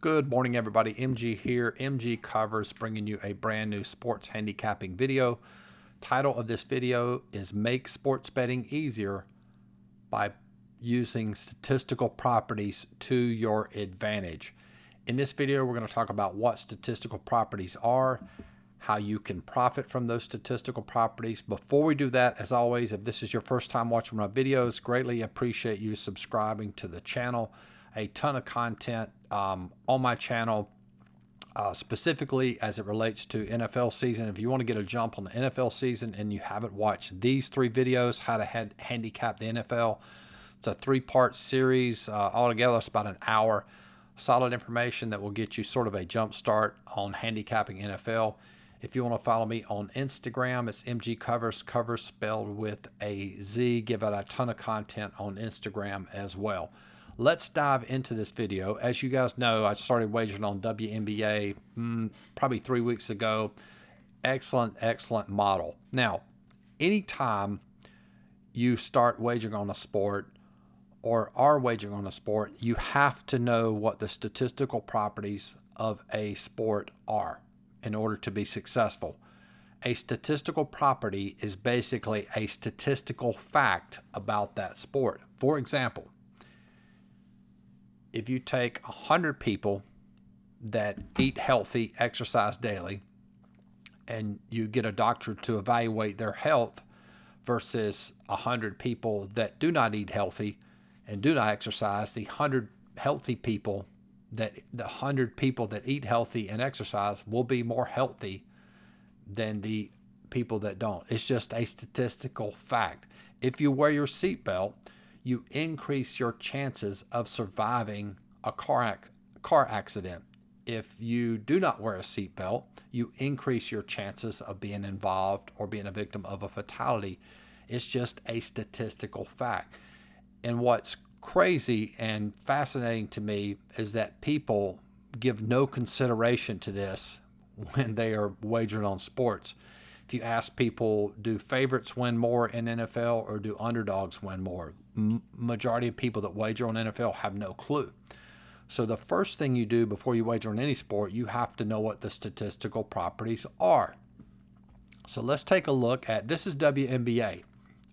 Good morning, everybody. MG here, MGCovers, bringing you a brand new sports handicapping video. Title of this video is Make Sports Betting Easier by Using Statistical Properties to Your Advantage. In this video, we're going to talk about what statistical properties are, how you can profit from those statistical properties. Before we do that, as always, if this is your first time watching my videos, greatly appreciate you subscribing to the channel. A ton of content on my channel, specifically as it relates to NFL season. If you want to get a jump on the NFL season and you haven't watched these 3 videos, how to handicap the NFL, it's a 3-part series. Altogether, it's about an hour. Solid information that will get you sort of a jump start on handicapping NFL. If you want to follow me on Instagram, it's MGCovers, covers spelled with a Z. Give out a ton of content on Instagram as well. Let's dive into this video. As you guys know, I started wagering on WNBA probably 3 weeks ago. Excellent model. Now, anytime you start wagering on a sport or are wagering on a sport, you have to know what the statistical properties of a sport are in order to be successful. A statistical property is basically a statistical fact about that sport. For example, if you take 100 people that eat healthy, exercise daily, and you get a doctor to evaluate their health versus 100 people that do not eat healthy and do not exercise, the 100 people that eat healthy and exercise will be more healthy than the people that don't. It's just a statistical fact. If you wear your seatbelt, you increase your chances of surviving a car accident. If you do not wear a seatbelt, you increase your chances of being involved or being a victim of a fatality. It's just a statistical fact. And what's crazy and fascinating to me is that people give no consideration to this when they are wagering on sports. If you ask people, do favorites win more in NFL or do underdogs win more? Majority of people that wager on NFL have no clue. So the first thing you do before you wager on any sport, you have to know what the statistical properties are. So let's take a look at, this is WNBA,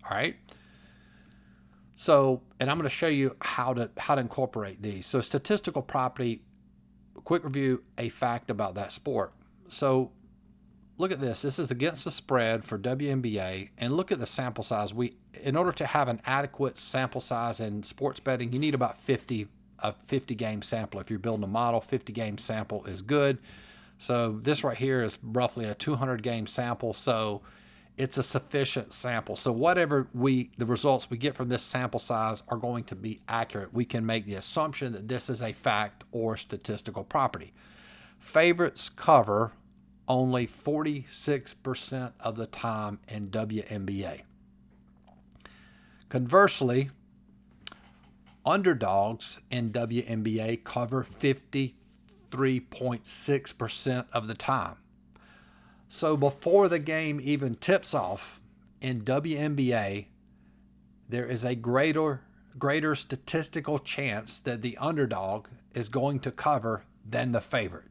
all right? So, and I'm going to show you how to incorporate these. So statistical property, quick review, a fact about that sport. So look at this. This is against the spread for WNBA, and look at the sample size. In order to have an adequate sample size in sports betting, you need about a 50 game sample. If you're building a model, 50 game sample is good. So this right here is roughly a 200 game sample. So it's a sufficient sample. So whatever the results we get from this sample size are going to be accurate. We can make the assumption that this is a fact or statistical property. Favorites cover only 46% of the time in WNBA. Conversely, underdogs in WNBA cover 53.6% of the time. So before the game even tips off in WNBA, there is a greater statistical chance that the underdog is going to cover than the favorite.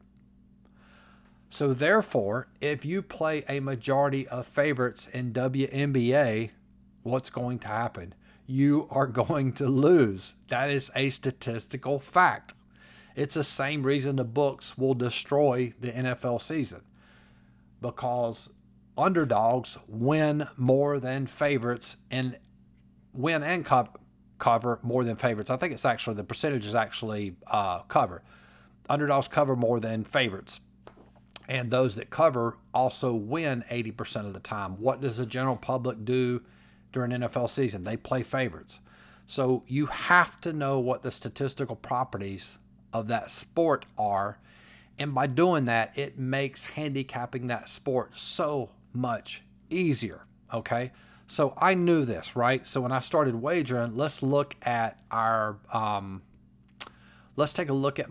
So therefore, if you play a majority of favorites in WNBA, what's going to happen? You are going to lose. That is a statistical fact. It's the same reason the books will destroy the NFL season, because underdogs win more than favorites and win and cover more than favorites. I think it's actually, the percentage is actually cover. Underdogs cover more than favorites. And those that cover also win 80% of the time. What does the general public do during NFL season? They play favorites. So you have to know what the statistical properties of that sport are. And by doing that, it makes handicapping that sport so much easier. Okay. So I knew this, right? So when I started wagering, let's look at let's take a look at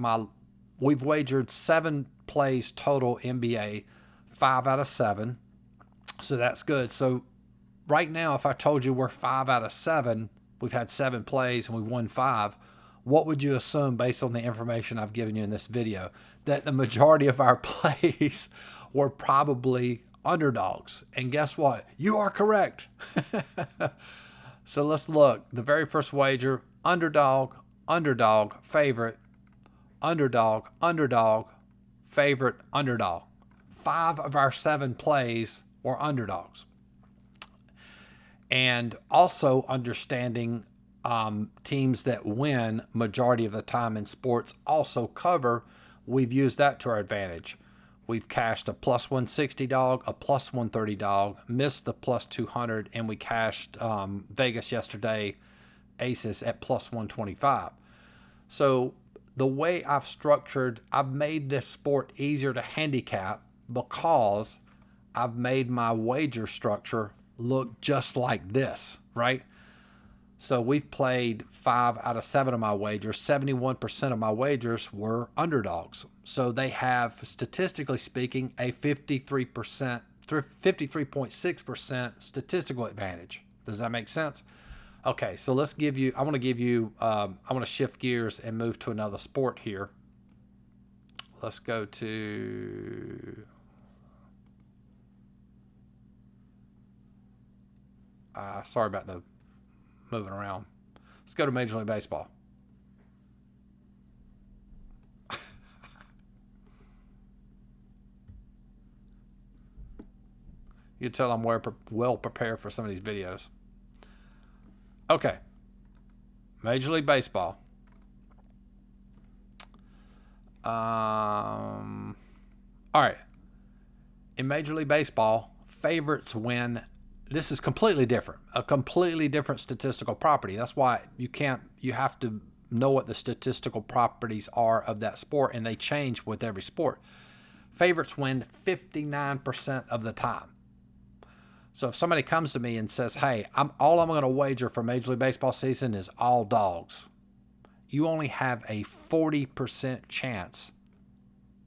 we've wagered 7 plays total NBA, 5 out of 7. So that's good. So right now, if I told you we're 5 out of 7, we've had 7 plays and we won 5. what would you assume based on the information I've given you in this video? That the majority of our plays were probably underdogs. And guess what? You are correct. So let's look. The very first wager, underdog, underdog, favorite, underdog, underdog, favorite, underdog. 5 of our 7 plays were underdogs. And also understanding teams that win majority of the time in sports also cover, we've used that to our advantage. We've cashed a plus 160 dog, a plus 130 dog, missed the plus 200, and we cashed Vegas yesterday, aces at plus 125. So the way I've made this sport easier to handicap because I've made my wager structure look just like this, right? So we've played 5 out of 7 of my wagers. 71% of my wagers were underdogs. So they have, statistically speaking, a 53.6% statistical advantage. Does that make sense? Okay, so let's give you, I want to shift gears and move to another sport here. Let's go to, sorry about the moving around. Let's go to Major League Baseball. You can tell I'm well prepared for some of these videos. Okay. Major League Baseball. All right. In Major League Baseball, favorites win. This is completely different, a completely different statistical property. That's why you have to know what the statistical properties are of that sport, and they change with every sport. Favorites win 59% of the time. So if somebody comes to me and says, hey, all I'm going to wager for Major League Baseball season is all dogs, you only have a 40% chance.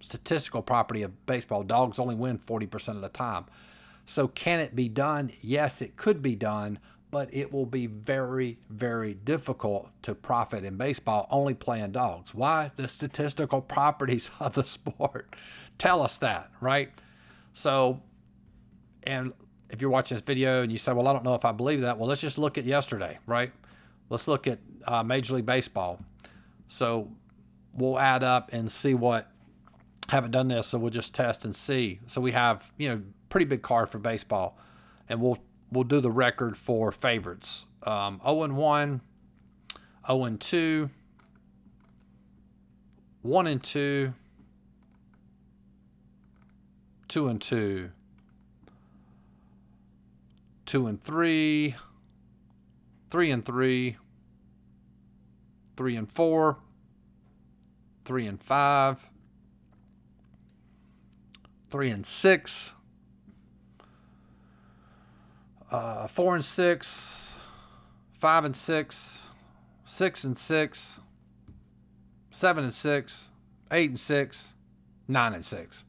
Statistical property of baseball, dogs only win 40% of the time. So can it be done? Yes, it could be done, but it will be very, very difficult to profit in baseball only playing dogs. Why? The statistical properties of the sport tell us that, right? So, and if you're watching this video and you say, well, I don't know if I believe that, well, let's just look at yesterday, right? Let's look at Major League Baseball. So we'll add up and see what, haven't done this, so we'll just test and see. So we have, pretty big card for baseball, and we'll do the record for favorites. 0-1, 0-2, 1-2, 2-2, 2-3, 3-3, 3-4, 3-5, 3-6, 4-6, 5-6, 6-6, 7-6, 8-6, 9-6.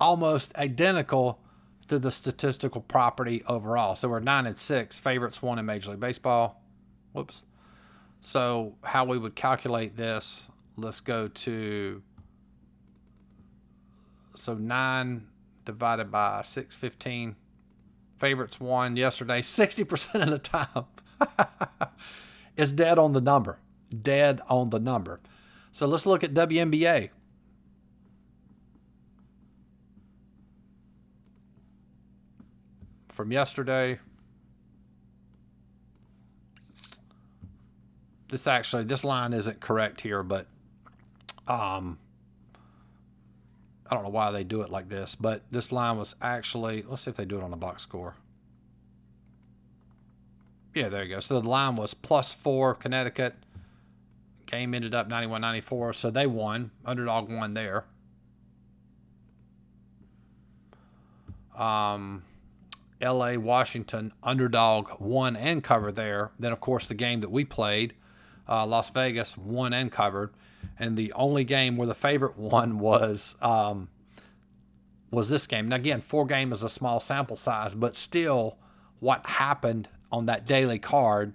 Almost identical to the statistical property overall. So we're 9-6. Favorites won in Major League Baseball. Whoops. So how we would calculate this, let's go to, so 9 divided by 615. Favorites won yesterday 60% of the time. It's dead on the number. Dead on the number. So let's look at WNBA. From yesterday. This line isn't correct here, but I don't know why they do it like this, but this line was actually, let's see if they do it on the box score. Yeah, there you go. So the line was +4 Connecticut. Game ended up 91-94, so they won. Underdog won there. LA, Washington, underdog won and covered there. Then, of course, the game that we played, Las Vegas, won and covered. And the only game where the favorite won was this game. Now, again, 4 games is a small sample size, but still what happened on that daily card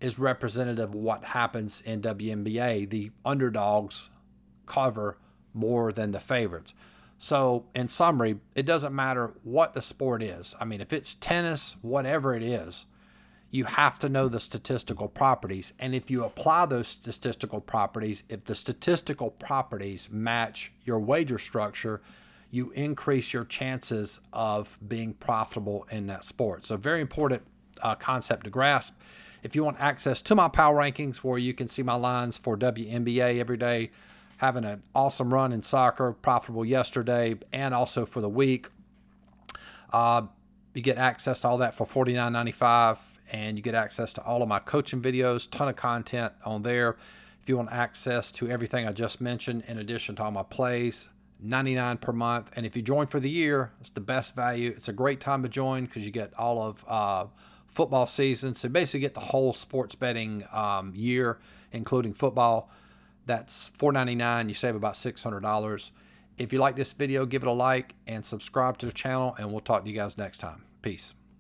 is representative of what happens in WNBA. The underdogs cover more than the favorites. So in summary, it doesn't matter what the sport is. I mean, if it's tennis, whatever it is, you have to know the statistical properties. And if you apply those statistical properties, if the statistical properties match your wager structure, you increase your chances of being profitable in that sport. So very important concept to grasp. If you want access to my power rankings where you can see my lines for WNBA every day, having an awesome run in soccer, profitable yesterday, and also for the week, you get access to all that for $49.95, and you get access to all of my coaching videos, ton of content on there. If you want access to everything I just mentioned, in addition to all my plays, $99 per month. And if you join for the year, it's the best value. It's a great time to join because you get all of football season. So basically get the whole sports betting year, including football. That's $4.99. You save about $600. If you like this video, give it a like and subscribe to the channel, and we'll talk to you guys next time. Peace.